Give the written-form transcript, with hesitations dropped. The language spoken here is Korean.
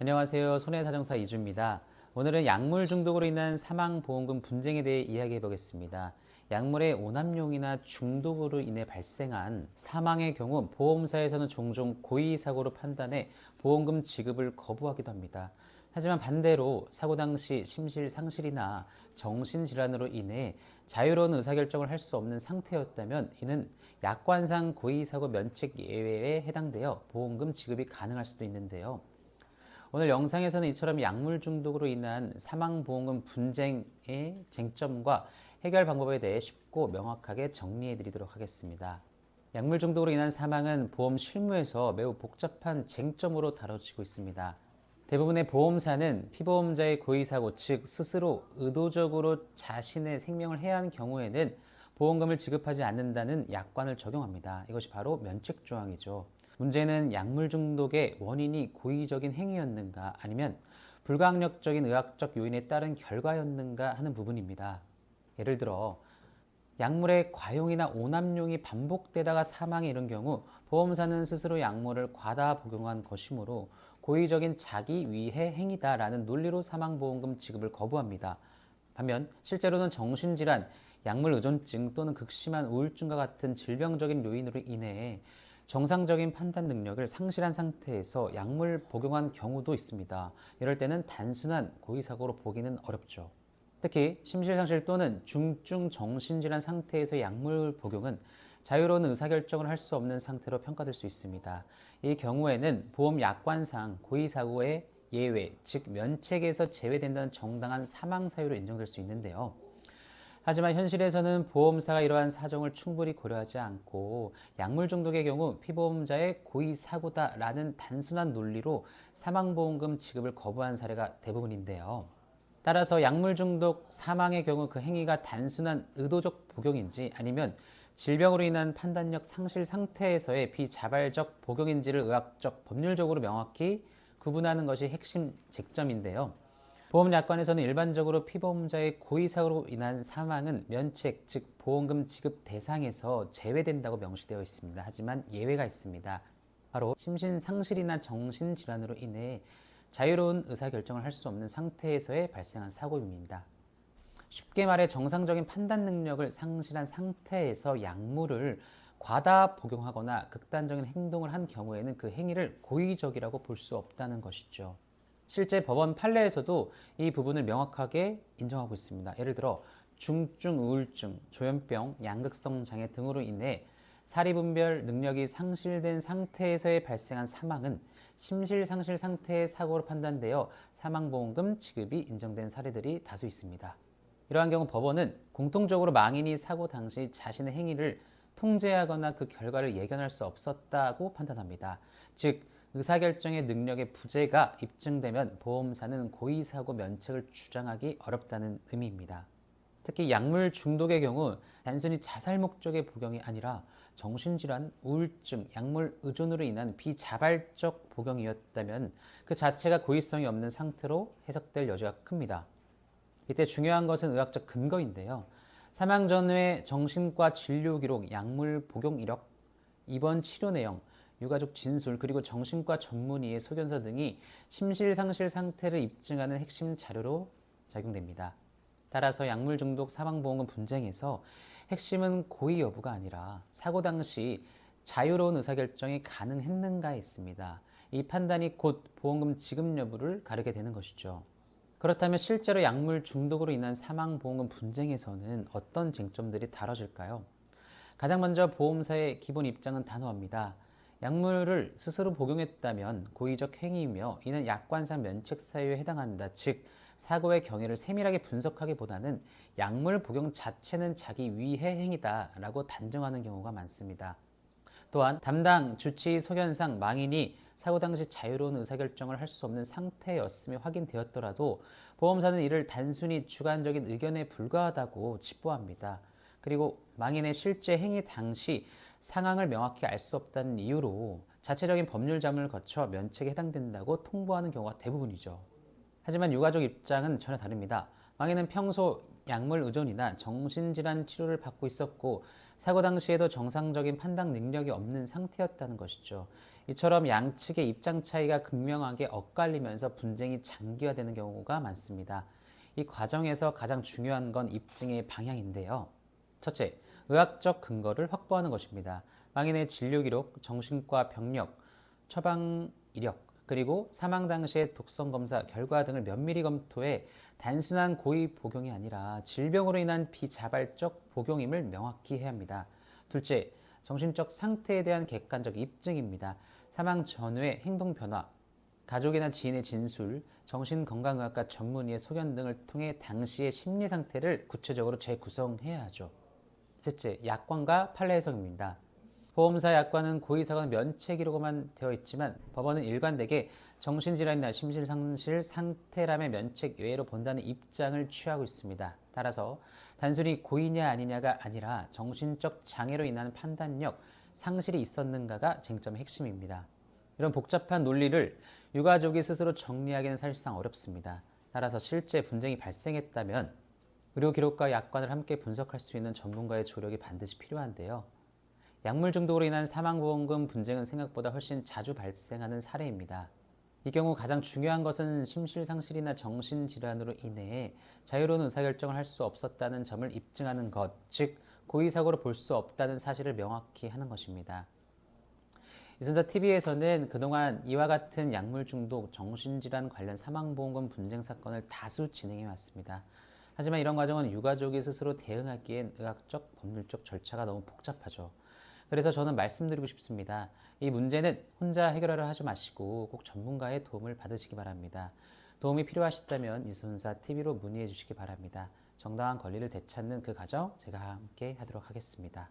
안녕하세요. 손해사정사 이주입니다. 오늘은 약물 중독으로 인한 사망보험금 분쟁에 대해 이야기해 보겠습니다. 약물의 오남용이나 중독으로 인해 발생한 사망의 경우 보험사에서는 종종 고의사고로 판단해 보험금 지급을 거부하기도 합니다. 하지만 반대로 사고 당시 심실상실이나 정신질환으로 인해 자유로운 의사결정을 할 수 없는 상태였다면 이는 약관상 고의사고 면책 예외에 해당되어 보험금 지급이 가능할 수도 있는데요. 오늘 영상에서는 이처럼 약물 중독으로 인한 사망보험금 분쟁의 쟁점과 해결 방법에 대해 쉽고 명확하게 정리해 드리도록 하겠습니다. 약물 중독으로 인한 사망은 보험 실무에서 매우 복잡한 쟁점으로 다뤄지고 있습니다. 대부분의 보험사는 피보험자의 고의사고, 즉 스스로 의도적으로 자신의 생명을 해한 경우에는 보험금을 지급하지 않는다는 약관을 적용합니다. 이것이 바로 면책조항이죠. 문제는 약물 중독의 원인이 고의적인 행위였는가 아니면 불가항력적인 의학적 요인에 따른 결과였는가 하는 부분입니다. 예를 들어 약물의 과용이나 오남용이 반복되다가 사망에 이른 경우 보험사는 스스로 약물을 과다 복용한 것이므로 고의적인 자기 위해 행위다라는 논리로 사망보험금 지급을 거부합니다. 반면 실제로는 정신질환, 약물 의존증 또는 극심한 우울증과 같은 질병적인 요인으로 인해 정상적인 판단 능력을 상실한 상태에서 약물 복용한 경우도 있습니다. 이럴 때는 단순한 고의사고로 보기는 어렵죠. 특히 심실상실 또는 중증 정신질환 상태에서 약물 복용은 자유로운 의사결정을 할 수 없는 상태로 평가될 수 있습니다. 이 경우에는 보험 약관상 고의사고의 예외, 즉 면책에서 제외된다는 정당한 사망 사유로 인정될 수 있는데요. 하지만 현실에서는 보험사가 이러한 사정을 충분히 고려하지 않고 약물 중독의 경우 피보험자의 고의사고다라는 단순한 논리로 사망보험금 지급을 거부한 사례가 대부분인데요. 따라서 약물 중독 사망의 경우 그 행위가 단순한 의도적 복용인지 아니면 질병으로 인한 판단력 상실 상태에서의 비자발적 복용인지를 의학적 법률적으로 명확히 구분하는 것이 핵심 쟁점인데요. 보험약관에서는 일반적으로 피보험자의 고의사고로 인한 사망은 면책, 즉 보험금 지급 대상에서 제외된다고 명시되어 있습니다. 하지만 예외가 있습니다. 바로 심신상실이나 정신질환으로 인해 자유로운 의사결정을 할 수 없는 상태에서의 발생한 사고입니다. 쉽게 말해 정상적인 판단 능력을 상실한 상태에서 약물을 과다 복용하거나 극단적인 행동을 한 경우에는 그 행위를 고의적이라고 볼 수 없다는 것이죠. 실제 법원 판례에서도 이 부분을 명확하게 인정하고 있습니다. 예를 들어 중증 우울증, 조현병, 양극성 장애 등으로 인해 사리분별 능력이 상실된 상태에서의 발생한 사망은 심실상실 상태의 사고로 판단되어 사망보험금 지급이 인정된 사례들이 다수 있습니다. 이러한 경우 법원은 공통적으로 망인이 사고 당시 자신의 행위를 통제하거나 그 결과를 예견할 수 없었다고 판단합니다. 즉 의사결정의 능력의 부재가 입증되면 보험사는 고의사고 면책을 주장하기 어렵다는 의미입니다. 특히 약물 중독의 경우 단순히 자살 목적의 복용이 아니라 정신질환, 우울증, 약물 의존으로 인한 비자발적 복용이었다면 그 자체가 고의성이 없는 상태로 해석될 여지가 큽니다. 이때 중요한 것은 의학적 근거인데요. 사망 전후의 정신과 진료 기록, 약물 복용 이력, 입원 치료 내용, 유가족 진술, 그리고 정신과 전문의의 소견서 등이 심실상실 상태를 입증하는 핵심 자료로 작용됩니다. 따라서 약물 중독 사망보험금 분쟁에서 핵심은 고의 여부가 아니라 사고 당시 자유로운 의사결정이 가능했는가에 있습니다. 이 판단이 곧 보험금 지급 여부를 가르게 되는 것이죠. 그렇다면 실제로 약물 중독으로 인한 사망보험금 분쟁에서는 어떤 쟁점들이 다뤄질까요? 가장 먼저 보험사의 기본 입장은 단호합니다. 약물을 스스로 복용했다면 고의적 행위이며 이는 약관상 면책 사유에 해당한다. 즉 사고의 경위를 세밀하게 분석하기보다는 약물 복용 자체는 자기 위해 행위다라고 단정하는 경우가 많습니다. 또한 담당 주치의 소견상 망인이 사고 당시 자유로운 의사결정을 할 수 없는 상태였음이 확인되었더라도 보험사는 이를 단순히 주관적인 의견에 불과하다고 칩보합니다. 그리고 망인의 실제 행위 당시 상황을 명확히 알 수 없다는 이유로 자체적인 법률 자문을 거쳐 면책에 해당된다고 통보하는 경우가 대부분이죠. 하지만 유가족 입장은 전혀 다릅니다. 망인은 평소 약물 의존이나 정신질환 치료를 받고 있었고 사고 당시에도 정상적인 판단 능력이 없는 상태였다는 것이죠. 이처럼 양측의 입장 차이가 극명하게 엇갈리면서 분쟁이 장기화되는 경우가 많습니다. 이 과정에서 가장 중요한 건 입증의 방향인데요. 첫째, 의학적 근거를 확보하는 것입니다. 망인의 진료 기록, 정신과 병력, 처방 이력, 그리고 사망 당시의 독성 검사 결과 등을 면밀히 검토해 단순한 고의 복용이 아니라 질병으로 인한 비자발적 복용임을 명확히 해야 합니다. 둘째, 정신적 상태에 대한 객관적 입증입니다. 사망 전후의 행동 변화, 가족이나 지인의 진술, 정신건강의학과 전문의의 소견 등을 통해 당시의 심리 상태를 구체적으로 재구성해야 하죠. 셋째, 약관과 판례 해석입니다. 보험사 약관은 고의사고는 면책이라고만 되어 있지만 법원은 일관되게 정신질환이나 심실상실 상태람의 면책 외로 본다는 입장을 취하고 있습니다. 따라서 단순히 고의냐 아니냐가 아니라 정신적 장애로 인한 판단력, 상실이 있었는가가 쟁점의 핵심입니다. 이런 복잡한 논리를 유가족이 스스로 정리하기는 사실상 어렵습니다. 따라서 실제 분쟁이 발생했다면 의료 기록과 약관을 함께 분석할 수 있는 전문가의 조력이 반드시 필요한데요. 약물 중독으로 인한 사망보험금 분쟁은 생각보다 훨씬 자주 발생하는 사례입니다. 이 경우 가장 중요한 것은 심실상실이나 정신질환으로 인해 자유로운 의사결정을 할 수 없었다는 점을 입증하는 것, 즉 고의사고로 볼 수 없다는 사실을 명확히 하는 것입니다. 이순사TV에서는 그동안 이와 같은 약물 중독, 정신질환 관련 사망보험금 분쟁 사건을 다수 진행해 왔습니다. 하지만 이런 과정은 유가족이 스스로 대응하기엔 의학적, 법률적 절차가 너무 복잡하죠. 그래서 저는 말씀드리고 싶습니다. 이 문제는 혼자 해결하려 하지 마시고 꼭 전문가의 도움을 받으시기 바랍니다. 도움이 필요하시다면 이순사TV로 문의해 주시기 바랍니다. 정당한 권리를 되찾는 그 과정 제가 함께 하도록 하겠습니다.